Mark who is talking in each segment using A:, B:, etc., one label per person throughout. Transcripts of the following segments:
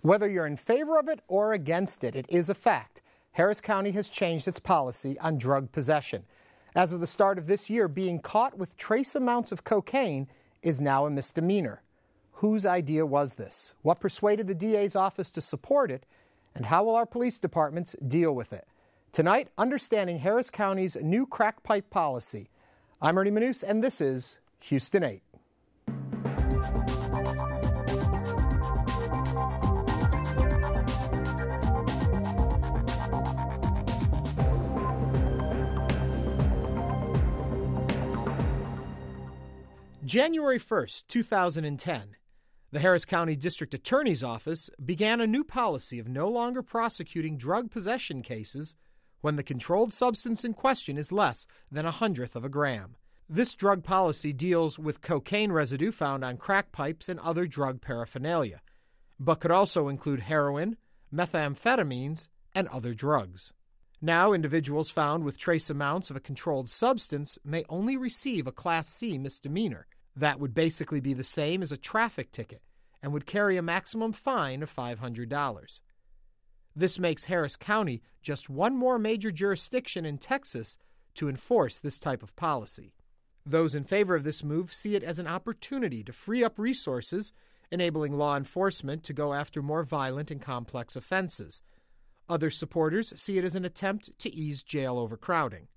A: Whether you're in favor of it or against it, it is a fact. Harris County has changed its policy on drug possession. As of the start of this year, being caught with trace amounts of cocaine is now a misdemeanor. Whose idea was this? What persuaded the DA's office to support it? And how will our police departments deal with it? Tonight, understanding Harris County's new crack pipe policy. I'm Ernie Manous, and this is Houston 8. January 1st, 2010, the Harris County District Attorney's Office began a new policy of no longer prosecuting drug possession cases when the controlled substance in question is less than 1/100th of a gram. This drug policy deals with cocaine residue found on crack pipes and other drug paraphernalia, but could also include heroin, methamphetamines, and other drugs. Now, individuals found with trace amounts of a controlled substance may only receive a Class C misdemeanor. That would basically be the same as a traffic ticket and would carry a maximum fine of $500. This makes Harris County just one more major jurisdiction in Texas to enforce this type of policy. Those in favor of this move see it as an opportunity to free up resources, enabling law enforcement to go after more violent and complex offenses. Other supporters see it as an attempt to ease jail overcrowding.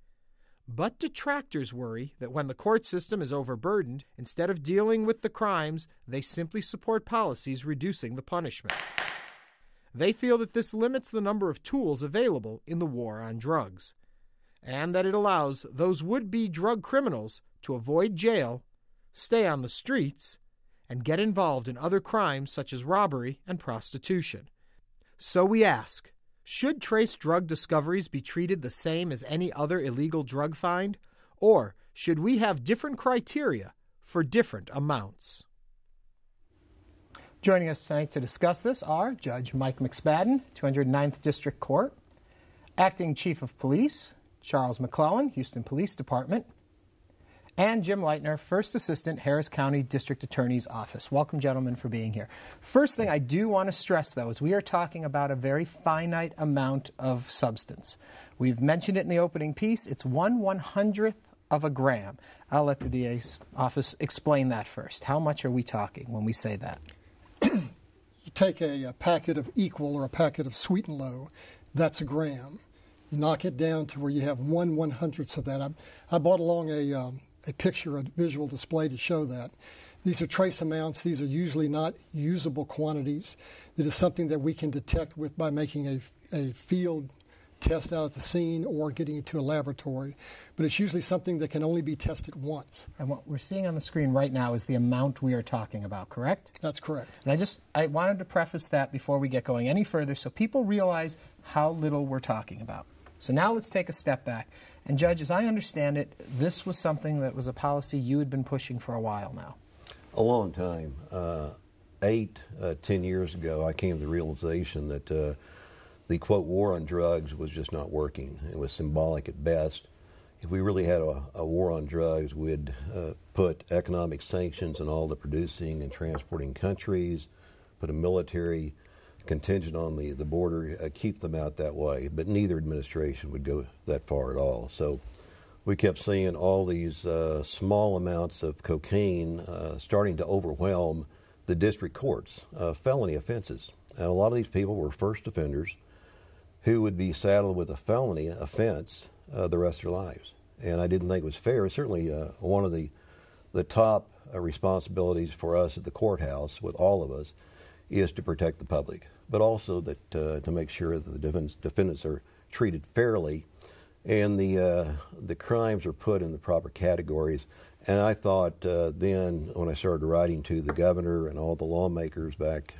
A: But detractors worry that when the court system is overburdened, instead of dealing with the crimes, they simply support policies reducing the punishment. They feel that this limits the number of tools available in the war on drugs, and that it allows those would-be drug criminals to avoid jail, stay on the streets, and get involved in other crimes such as robbery and prostitution. So we ask, should trace drug discoveries be treated the same as any other illegal drug find, or should we have different criteria for different amounts? Joining us tonight to discuss this are Judge Mike McSpadden, 209th District Court, Acting Chief of Police Charles McClellan, Houston Police Department, and Jim Leitner, First Assistant, Harris County District Attorney's Office. Welcome, gentlemen, for being here. First thing I do want to stress, though, is we are talking about a very finite amount of substance. We've mentioned it in the opening piece. It's 1/100th of a gram. I'll let the DA's office explain that first. How much are we talking when we say that?
B: You take a packet of Equal or a packet of Sweet and Low, that's a gram. You knock it down to where you have 1/100th of that. I brought along a picture, a visual display to show that. These are trace amounts. These are usually not usable quantities. That is something that we can detect with by making a field test out at the scene or getting it to a laboratory. But it's usually something that can only be tested once.
A: And what we're seeing on the screen right now is the amount we are talking about, correct?
B: That's correct.
A: And I wanted to preface that before we get going any further so people realize how little we're talking about. So now let's take a step back. And Judge, as I understand it, this was something that was a policy you had been pushing for a while now.
C: A long time. 10 years ago, I came to the realization that the, quote, war on drugs was just not working. It was symbolic at best. If we really had a war on drugs, we'd put economic sanctions on all the producing and transporting countries, put a military contingent on the border, keep them out that way. But neither administration would go that far at all. So we kept seeing all these small amounts of cocaine starting to overwhelm the district courts, felony offenses. And a lot of these people were first offenders who would be saddled with a felony offense the rest of their lives. And I didn't think it was fair. Certainly one of the top responsibilities for us at the courthouse, with all of us, is to protect the public, but also that to make sure that the defendants are treated fairly and the crimes are put in the proper categories. And I thought then, when I started writing to the governor and all the lawmakers back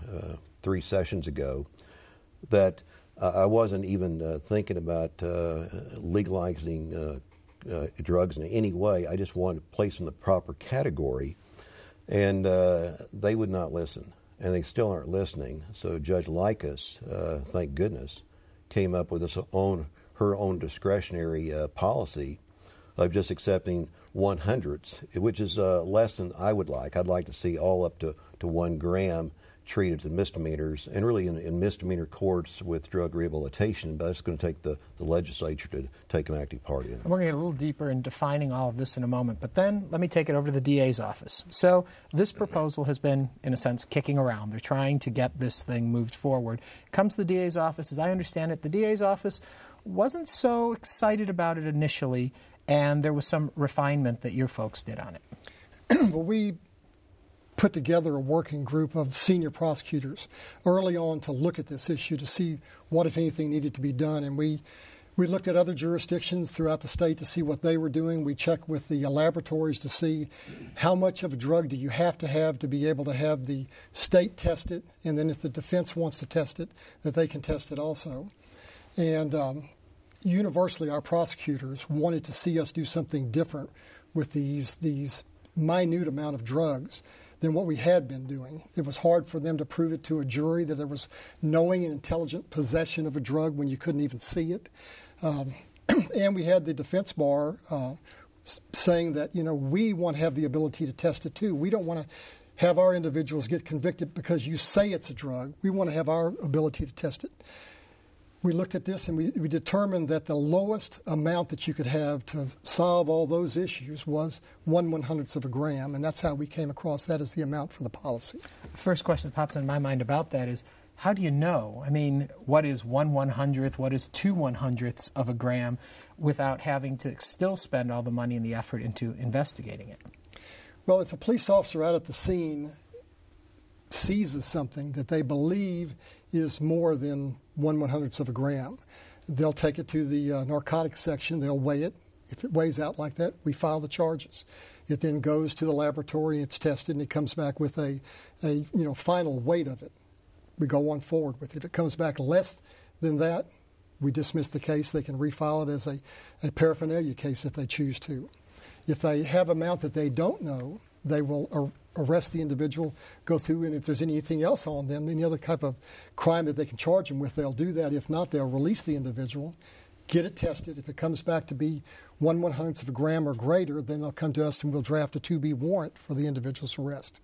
C: 3 sessions ago, that I wasn't even thinking about legalizing drugs in any way. I just wanted to place in the proper category, and they would not listen. And they still aren't listening. So Judge Likas, thank goodness, came up with her own discretionary policy of just accepting 1/100ths, which is less than I would like. I'd like to see all up to 1 gram treated as misdemeanors, and really in misdemeanor courts with drug rehabilitation, but it's going to take the legislature to take an active part in it.
A: We're going to get a little deeper in defining all of this in a moment, but then let me take it over to the DA's office. So this proposal has been, in a sense, kicking around. They're trying to get this thing moved forward. Comes to the DA's office. As I understand it, the DA's office wasn't so excited about it initially, and there was some refinement that your folks did on it.
B: Well, we put together a working group of senior prosecutors early on to look at this issue to see what, if anything, needed to be done. And we looked at other jurisdictions throughout the state to see what they were doing. We checked with the laboratories to see how much of a drug do you have to be able to have the state test it, and then if the defense wants to test it, that they can test it also. And universally, our prosecutors wanted to see us do something different with these minute amount of drugs than what we had been doing. It was hard for them to prove it to a jury that there was knowing and intelligent possession of a drug when you couldn't even see it. And we had the defense bar saying that, we want to have the ability to test it too. We don't want to have our individuals get convicted because you say it's a drug. We want to have our ability to test it. We looked at this and we determined that the lowest amount that you could have to solve all those issues was 1/100th of a gram, and that's how we came across that as the amount for the policy.
A: First question that pops in my mind about that is, how do you know? I mean, what is 1/100th, what is 2/100ths of a gram without having to still spend all the money and the effort into investigating it?
B: Well, if a police officer out at the scene seizes something that they believe is more than 1/100th of a gram, they'll take it to the narcotics section, they'll weigh it. If it weighs out like that, we file the charges. It then goes to the laboratory, it's tested, and it comes back with a final weight of it. We go on forward with it. If it comes back less than that, we dismiss the case. They can refile it as a paraphernalia case if they choose to. If they have an amount that they don't know, they will arrest the individual, go through, and if there's anything else on them, any other type of crime that they can charge them with, they'll do that. If not, they'll release the individual, get it tested. If it comes back to be 1/100th of a gram or greater, then they'll come to us and we'll draft a 2B warrant for the individual's arrest.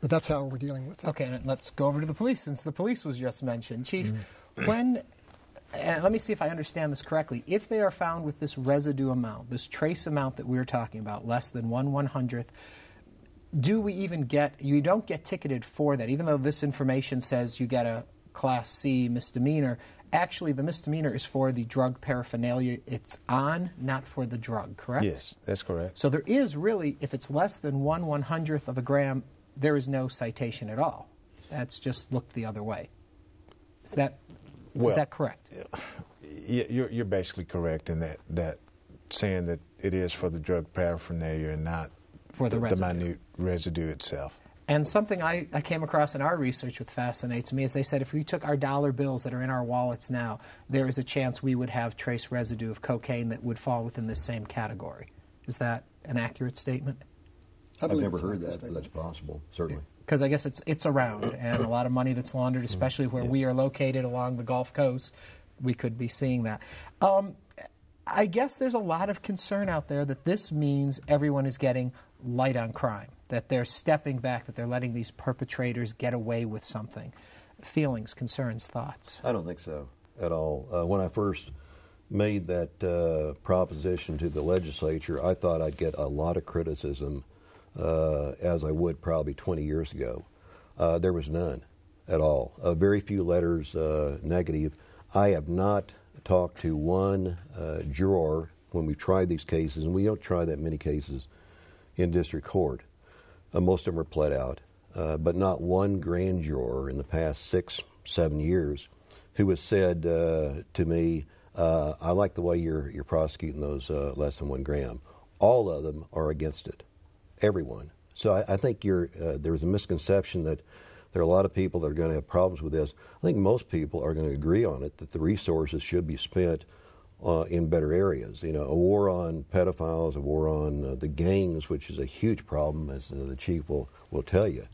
B: But that's how we're dealing with it.
A: Okay, and let's go over to the police, since the police was just mentioned. Chief, and let me see if I understand this correctly. If they are found with this residue amount, this trace amount that we're talking about, less than 1/100th, do we even you don't get ticketed for that, even though this information says you get a Class C misdemeanor. Actually, the misdemeanor is for the drug paraphernalia it's on, not for the drug, correct?
D: Yes, that's correct.
A: So there is really, if it's less than 1/100th of a gram, there is no citation at all. That's just looked the other way. Is that correct?
D: You're basically correct in that saying that it is for the drug paraphernalia and not
A: for the
D: minute residue itself.
A: And something I came across in our research which fascinates me is they said if we took our dollar bills that are in our wallets now, there is a chance we would have trace residue of cocaine that would fall within this same category. Is that an accurate statement?
C: I've never heard that, but that's possible, certainly.
A: Because I guess it's around, and a lot of money that's laundered, especially where we are located along the Gulf Coast, we could be seeing that. I guess there's a lot of concern out there that this means everyone is getting light on crime, that they're stepping back, that they're letting these perpetrators get away with something. Feelings, concerns, thoughts?
C: I don't think so at all. When I first made that proposition to the legislature, I thought I'd get a lot of criticism, as I would probably 20 years ago. There was none at all. Very few letters negative. I have not talked to one juror when we've tried these cases, and we don't try that many cases in district court. Most of them are pled out, but not one grand juror in the past 6-7 years who has said to me, I like the way you're prosecuting those less than 1 gram. All of them are against it, everyone. So I think there's a misconception that there are a lot of people that are going to have problems with this. I think most people are going to agree on it, that the resources should be spent in better areas. You know, a war on pedophiles, a war on the gangs, which is a huge problem, as the chief will tell you.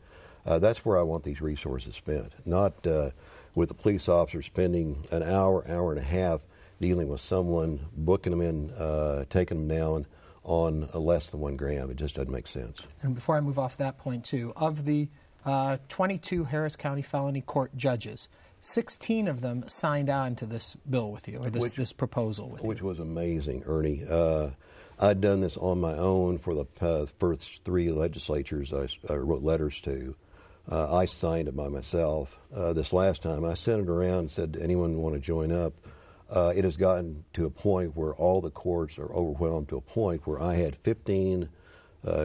C: That's where I want these resources spent, not with the police officer spending an hour and a half dealing with someone, booking them in, taking them down on less than 1 gram. It just doesn't make sense.
A: And before I move off that point, too, of the 22 Harris County Felony Court judges. 16 of them signed on to this bill with you, or this proposal with you.
C: Which was amazing, Ernie. I'd done this on my own for the first 3 legislatures I wrote letters to. I signed it by myself. This last time, I sent it around and said, anyone want to join up? It has gotten to a point where all the courts are overwhelmed, to a point where I had 15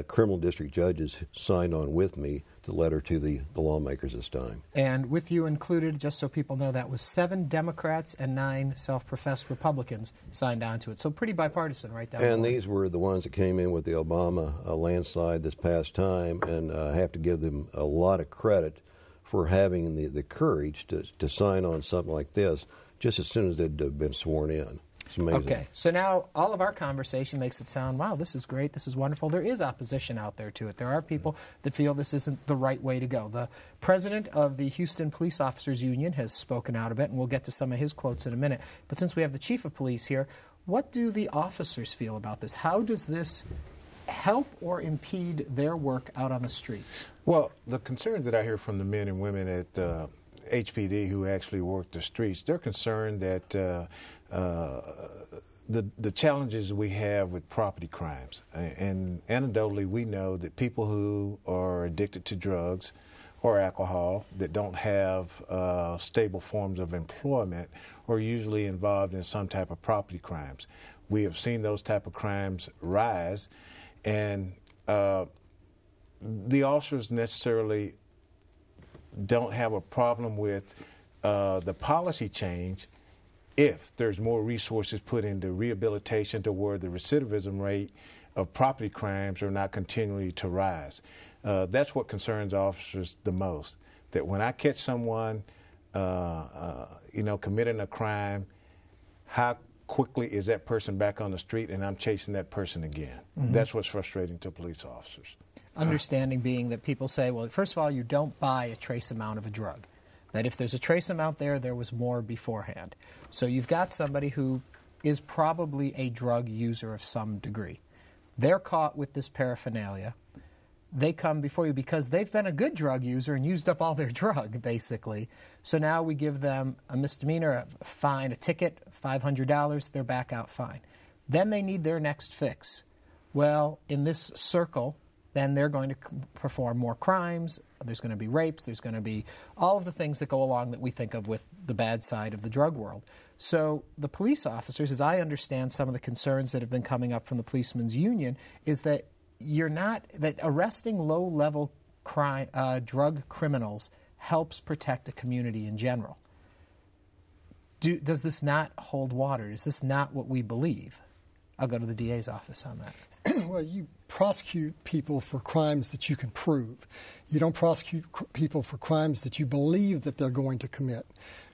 C: criminal district judges signed on with me the letter to the lawmakers this time.
A: And with you included, just so people know, that was 7 Democrats and 9 self-professed Republicans signed on to it. So pretty bipartisan right down the line.
C: And these were the ones that came in with the Obama landslide this past time, and I have to give them a lot of credit for having the courage to sign on something like this just as soon as they'd been sworn in. It's amazing.
A: Okay, so now all of our conversation makes it sound, wow, this is great, this is wonderful. There is opposition out there to it. There are people that feel this isn't the right way to go. The president of the Houston Police Officers Union has spoken out a bit, and we'll get to some of his quotes in a minute. But since we have the chief of police here, what do the officers feel about this? How does this help or impede their work out on the streets?
D: Well, the concerns that I hear from the men and women at HPD who actually work the streets, they're concerned that the challenges we have with property crimes. And anecdotally, we know that people who are addicted to drugs or alcohol that don't have stable forms of employment are usually involved in some type of property crimes. We have seen those type of crimes rise, and the officers necessarily don't have a problem with the policy change if there's more resources put into rehabilitation to where the recidivism rate of property crimes are not continually to rise. That's what concerns officers the most, that when I catch someone committing a crime, how quickly is that person back on the street and I'm chasing that person again? Mm-hmm. That's what's frustrating to police officers.
A: Understanding being that people say, well, first of all, you don't buy a trace amount of a drug. That if there's a trace amount there was more beforehand. So you've got somebody who is probably a drug user of some degree. They're caught with this paraphernalia. They come before you because they've been a good drug user and used up all their drug, basically. So now we give them a misdemeanor, a fine, a ticket, $500, they're back out fine. Then they need their next fix. Well, in this circle, then they're going to perform more crimes, there's going to be rapes, there's going to be all of the things that go along that we think of with the bad side of the drug world. So the police officers, as I understand some of the concerns that have been coming up from the policemen's union, is that that arresting low-level drug criminals helps protect a community in general. Does this not hold water? Is this not what we believe? I'll go to the DA's office on that.
B: Well, you prosecute people for crimes that you can prove. You don't prosecute people for crimes that you believe that they're going to commit.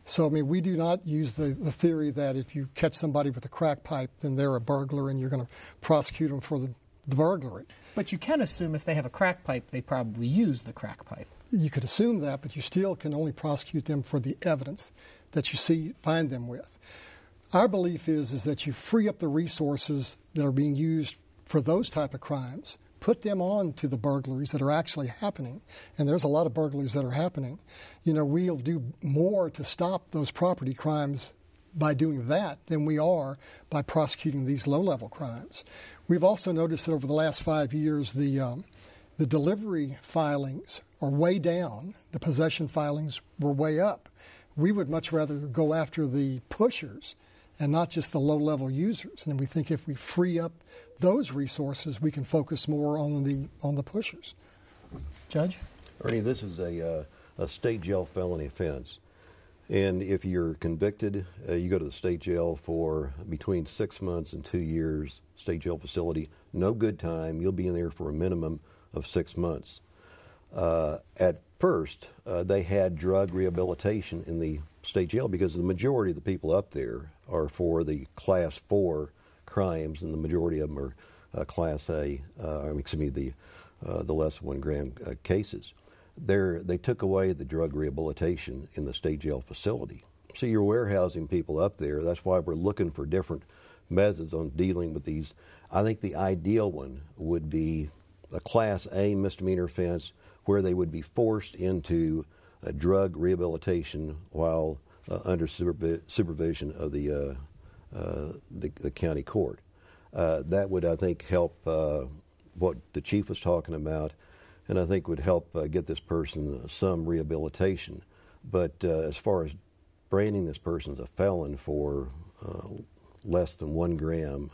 B: So, I mean, we do not use the theory that if you catch somebody with a crack pipe, then they're a burglar and you're going to prosecute them for the burglary.
A: But you can assume if they have a crack pipe, they probably use the crack pipe.
B: You could assume that, but you still can only prosecute them for the evidence that you find them with. Our belief is that you free up the resources that are being used for those type of crimes, put them on to the burglaries that are actually happening, and there's a lot of burglaries that are happening. We'll do more to stop those property crimes by doing that than we are by prosecuting these low-level crimes. We've also noticed that over the last 5 years, the delivery filings are way down. The possession filings were way up. We would much rather go after the pushers and not just the low-level users. And we think if we free up those resources, we can focus more on the pushers.
A: Judge?
C: Ernie, this is a state jail felony offense. And if you're convicted, you go to the state jail for between 6 months and 2 years, state jail facility. No good time. You'll be in there for a minimum of 6 months. At first, they had drug rehabilitation in the state jail because the majority of the people up there are for the Class 4 crimes, and the majority of them are Class A, the less than 1 gram cases. They took away the drug rehabilitation in the state jail facility. So you're warehousing people up there. That's why we're looking for different methods on dealing with these. I think the ideal one would be a Class A misdemeanor offense where they would be forced into drug rehabilitation while under supervision of the county court. That would, I think, help what the chief was talking about, and I think would help get this person some rehabilitation. But as far as branding this person as a felon for less than 1 gram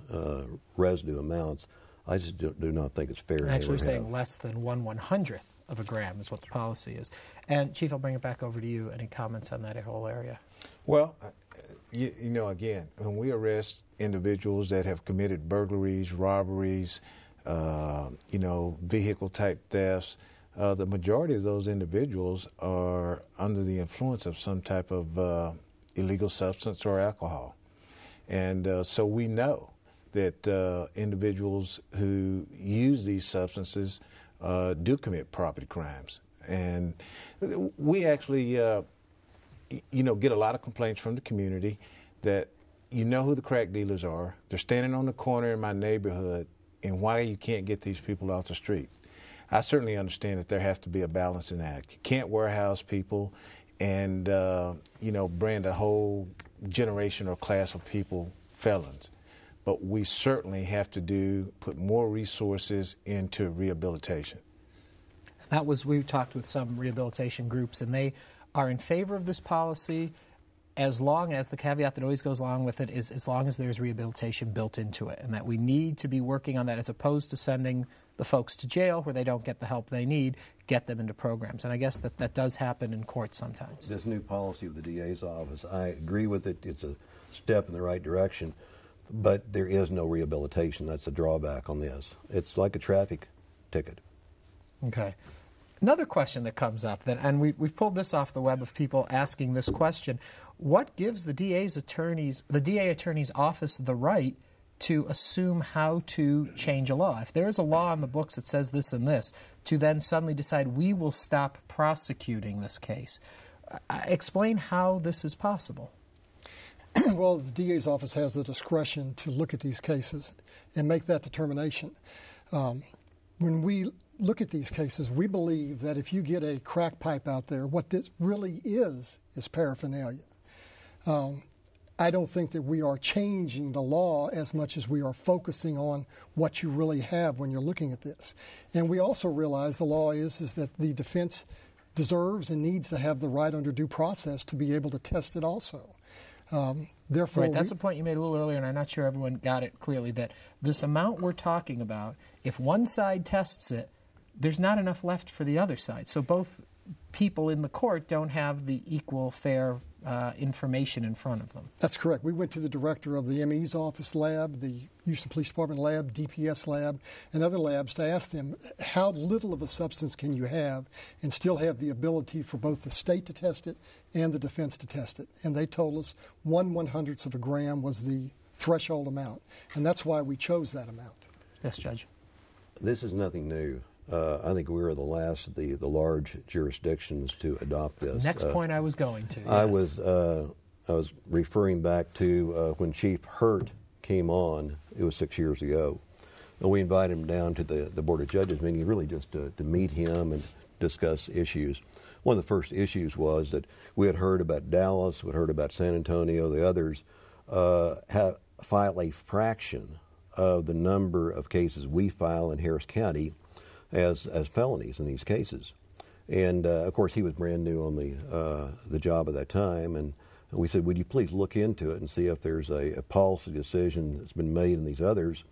C: residue amounts, I just do not think it's fair.
A: Actually saying less than 1/100th of a gram is what the policy is. And Chief, I'll bring it back over to you. Any comments on that whole area?
D: Well, you know, again, when we arrest individuals that have committed burglaries, robberies, vehicle-type thefts, the majority of those individuals are under the influence of some type of illegal substance or alcohol. And so we know that individuals who use these substances do commit property crimes. And we actually, get a lot of complaints from the community that you know who the crack dealers are. They're standing on the corner in my neighborhood, and why you can't get these people off the street. I certainly understand that there has to be a balancing act. You can't warehouse people and, brand a whole generation or class of people felons. But we certainly have to put more resources into rehabilitation.
A: We talked with some rehabilitation groups, and they are in favor of this policy as long as the caveat that always goes along with it is as long as there's rehabilitation built into it, and that we need to be working on that as opposed to sending the folks to jail where they don't get the help they need, get them into programs. And I guess that does happen in court sometimes.
C: This new policy of the DA's office, I agree with it. It's a step in the right direction, but there is no rehabilitation. That's a drawback on this. It's like a traffic ticket.
A: Okay. Another question that comes up, and we've pulled this off the web of people asking this question: what gives the DA attorney's office the right to assume how to change a law? If there is a law on the books that says this and this, to then suddenly decide we will stop prosecuting this case. Explain how this is possible.
B: Well, the DA's office has the discretion to look at these cases and make that determination. When we look at these cases, we believe that if you get a crack pipe out there, what this really is paraphernalia. I don't think that we are changing the law as much as we are focusing on what you really have when you're looking at this. And we also realize the law is that the defense deserves and needs to have the right under due process to be able to test it also. Therefore,
A: right, that's a point you made a little earlier, and I'm not sure everyone got it clearly, that this amount we're talking about, if one side tests it, there's not enough left for the other side. So both people in the court don't have the equal, fair information in front of them.
B: That's correct. We went to the director of the ME's office lab, the Houston Police Department lab, DPS lab, and other labs to ask them how little of a substance can you have and still have the ability for both the state to test it and the defense to test it. And they told us 1/100th of a gram was the threshold amount, and that's why we chose that amount.
A: Yes, Judge.
C: This is nothing new. I think we were the last of the large jurisdictions to adopt this.
A: Next point I was going to. Yes.
C: I was referring back to when Chief Hurt came on. It was 6 years ago. And we invited him down to the Board of Judges meeting, really just to meet him and discuss issues. One of the first issues was that we had heard about Dallas, we had heard about San Antonio, the others file a fraction of the number of cases we file in Harris County as felonies in these cases. And of course he was brand new on the job at that time, and we said, would you please look into it and see if there's a policy decision that's been made in these others,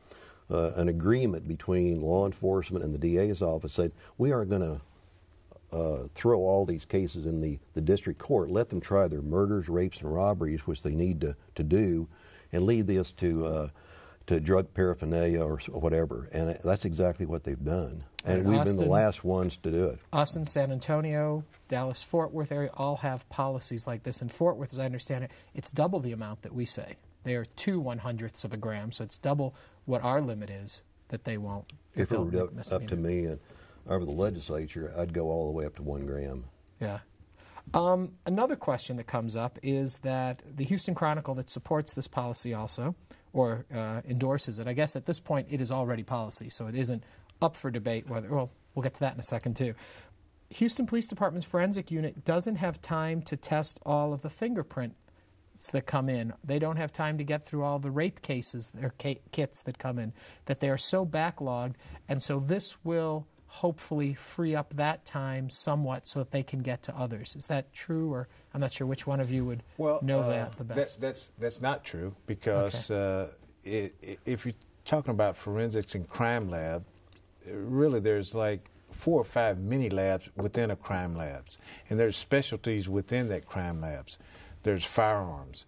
C: an agreement between law enforcement and the DA's office said we aren't going to throw all these cases in the district court, let them try their murders, rapes, and robberies, which they need to do, and lead this to drug paraphernalia or whatever. And that's exactly what they've done. And we've been the last ones to do it.
A: Austin, San Antonio, Dallas, Fort Worth area all have policies like this. In Fort Worth, as I understand it, it's double the amount that we say. They are 2/100ths of a gram, so it's double what our limit is that they won't.
C: If it were up to me and over the legislature, I'd go all the way up to 1 gram.
A: Yeah. Another question that comes up is that the Houston Chronicle that supports this policy also, or endorses it, I guess at this point it is already policy, so it isn't up for debate whether, well, we'll get to that in a second too. Houston Police Department's forensic unit doesn't have time to test all of the fingerprints that come in. They don't have time to get through all the rape cases or kits that come in, that they are so backlogged. And so this will hopefully free up that time somewhat so that they can get to others. Is that true? Or I'm not sure which one of you would know that the best.
D: That's not true, because if you're talking about forensics and crime lab, really there's like 4 or 5 mini labs within a crime labs, and there's specialties within that crime labs. There's firearms,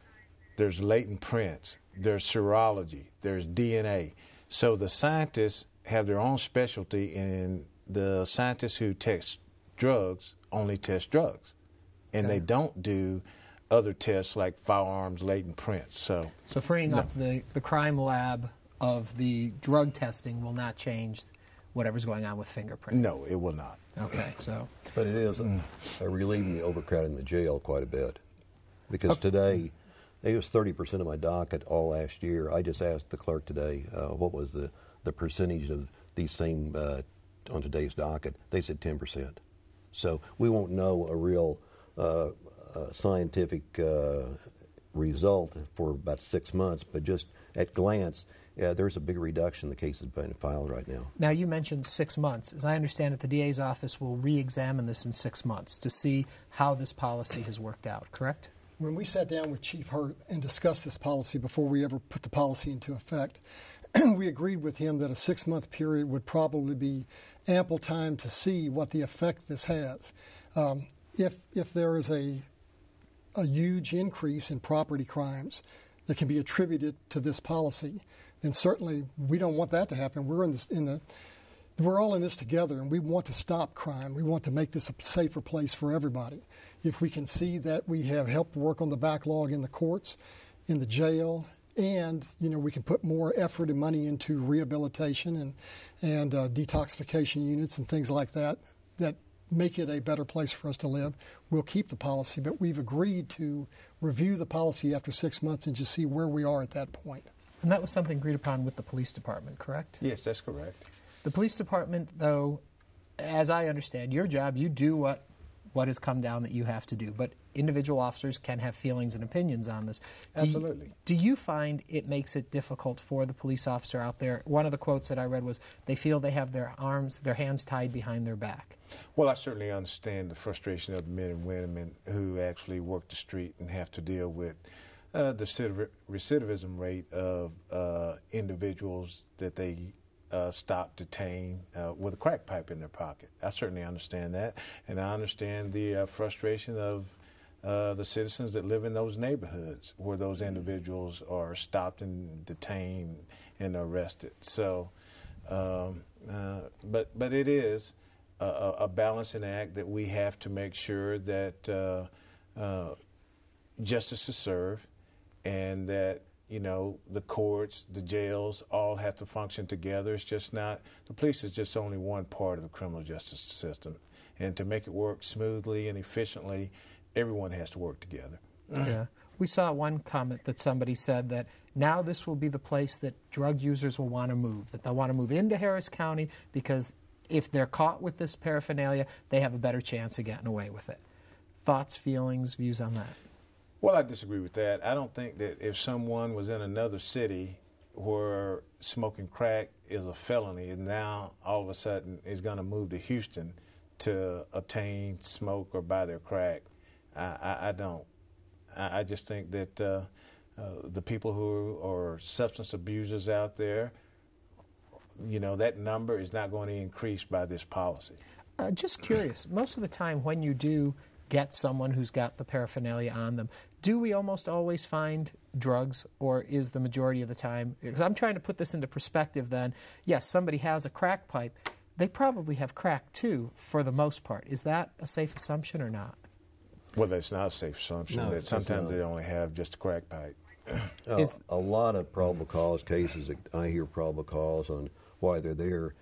D: there's latent prints, there's serology, there's DNA. So the scientists have their own specialty, and the scientists who test drugs only test drugs, and they don't do other tests like firearms, latent prints. So
A: freeing up the crime lab of the drug testing will not change whatever's going on with fingerprinting.
D: No, it will not.
A: Okay, so.
C: But it is relieving the overcrowding in the jail quite a bit. Because today, it was 30% of my docket all last year. I just asked the clerk today what was the percentage of these same on today's docket. They said 10%. So we won't know a real scientific result for about 6 months, but just at glance, there's a big reduction in the cases being filed right now.
A: Now, you mentioned 6 months. As I understand it, the DA's office will re-examine this in 6 months to see how this policy has worked out, correct?
B: When we sat down with Chief Hurt and discussed this policy before we ever put the policy into effect, we agreed with him that a 6-month period would probably be ample time to see what the effect this has. If there is a huge increase in property crimes that can be attributed to this policy, then certainly we don't want that to happen. We're all in this together, and we want to stop crime. We want to make this a safer place for everybody. If we can see that we have helped work on the backlog in the courts, in the jail, and we can put more effort and money into rehabilitation and detoxification units and things like that make it a better place for us to live, we'll keep the policy. But we've agreed to review the policy after 6 months and just see where we are at that point.
A: And that was something agreed upon with the police department, correct?
D: Yes, that's correct.
A: The police department, though, as I understand your job, you do what has come down that you have to do. But individual officers can have feelings and opinions on this.
D: Absolutely.
A: Do you find it makes it difficult for the police officer out there? One of the quotes that I read was they feel they have their hands tied behind their back.
D: Well, I certainly understand the frustration of the men and women who actually work the street and have to deal with the recidivism rate of individuals that they stop, detain with a crack pipe in their pocket. I certainly understand that, and I understand the frustration of the citizens that live in those neighborhoods where those individuals are stopped and detained and arrested. So, but it is a balancing act that we have to make sure that justice is served, and that the courts, the jails, all have to function together. It's just not, the police is just only one part of the criminal justice system. And to make it work smoothly and efficiently, everyone has to work together.
A: Yeah. We saw one comment that somebody said that now this will be the place that drug users will want to move, that they'll want to move into Harris County because if they're caught with this paraphernalia, they have a better chance of getting away with it. Thoughts, feelings, views on that?
D: Well, I disagree with that. I don't think that if someone was in another city where smoking crack is a felony and now all of a sudden is going to move to Houston to obtain, smoke, or buy their crack, I don't. I just think that the people who are substance abusers out there, that number is not going to increase by this policy.
A: Just curious, most of the time when you do get someone who's got the paraphernalia on them, do we almost always find drugs, or is the majority of the time, because I'm trying to put this into perspective then, yes, somebody has a crack pipe, they probably have crack too for the most part. Is that a safe assumption or not?
D: Well, that's not a safe assumption.
C: No,
D: that sometimes they only have just a crack pipe.
C: A lot of probable cause cases that I hear probable cause on why they're there,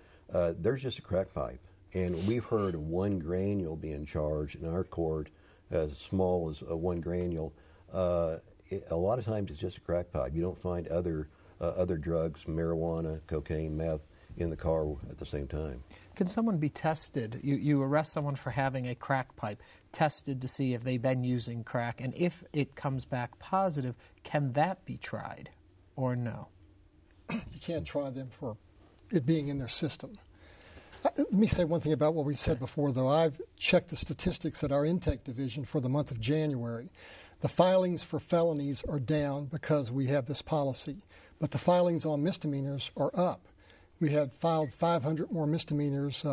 C: there's just a crack pipe. And we've heard of 1 granule being charged in our court as small as 1 granule. A lot of times it's just a crack pipe. You don't find other drugs, marijuana, cocaine, meth, in the car at the same time.
A: Can someone be tested? You arrest someone for having a crack pipe, tested to see if they've been using crack, and if it comes back positive, can that be tried or no?
B: You can't try them for it being in their system. Let me say one thing about what we said before, though. I've checked the statistics at our intake division for the month of January. The filings for felonies are down because we have this policy, but the filings on misdemeanors are up. We had filed 500 more misdemeanors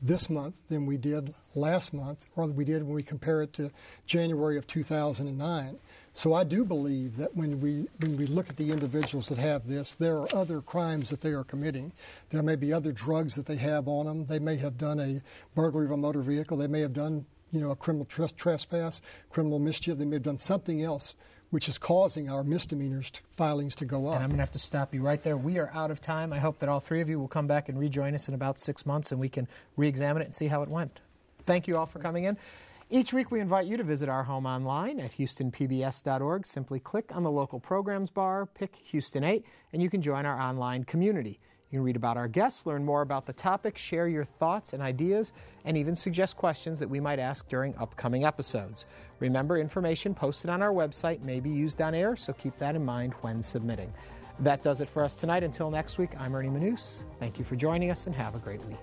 B: this month than we did last month, or we did when we compare it to January of 2009. So I do believe that when we look at the individuals that have this, there are other crimes that they are committing. There may be other drugs that they have on them. They may have done a burglary of a motor vehicle. They may have done, a criminal trespass, criminal mischief. They may have done something else which is causing our misdemeanors filings to go up.
A: And I'm going to have to stop you right there. We are out of time. I hope that all three of you will come back and rejoin us in about 6 months, and we can re-examine it and see how it went. Thank you all for coming in. Each week we invite you to visit our home online at HoustonPBS.org. Simply click on the local programs bar, pick Houston 8, and you can join our online community. You can read about our guests, learn more about the topic, share your thoughts and ideas, and even suggest questions that we might ask during upcoming episodes. Remember, information posted on our website may be used on air, so keep that in mind when submitting. That does it for us tonight. Until next week, I'm Ernie Manous. Thank you for joining us, and have a great week.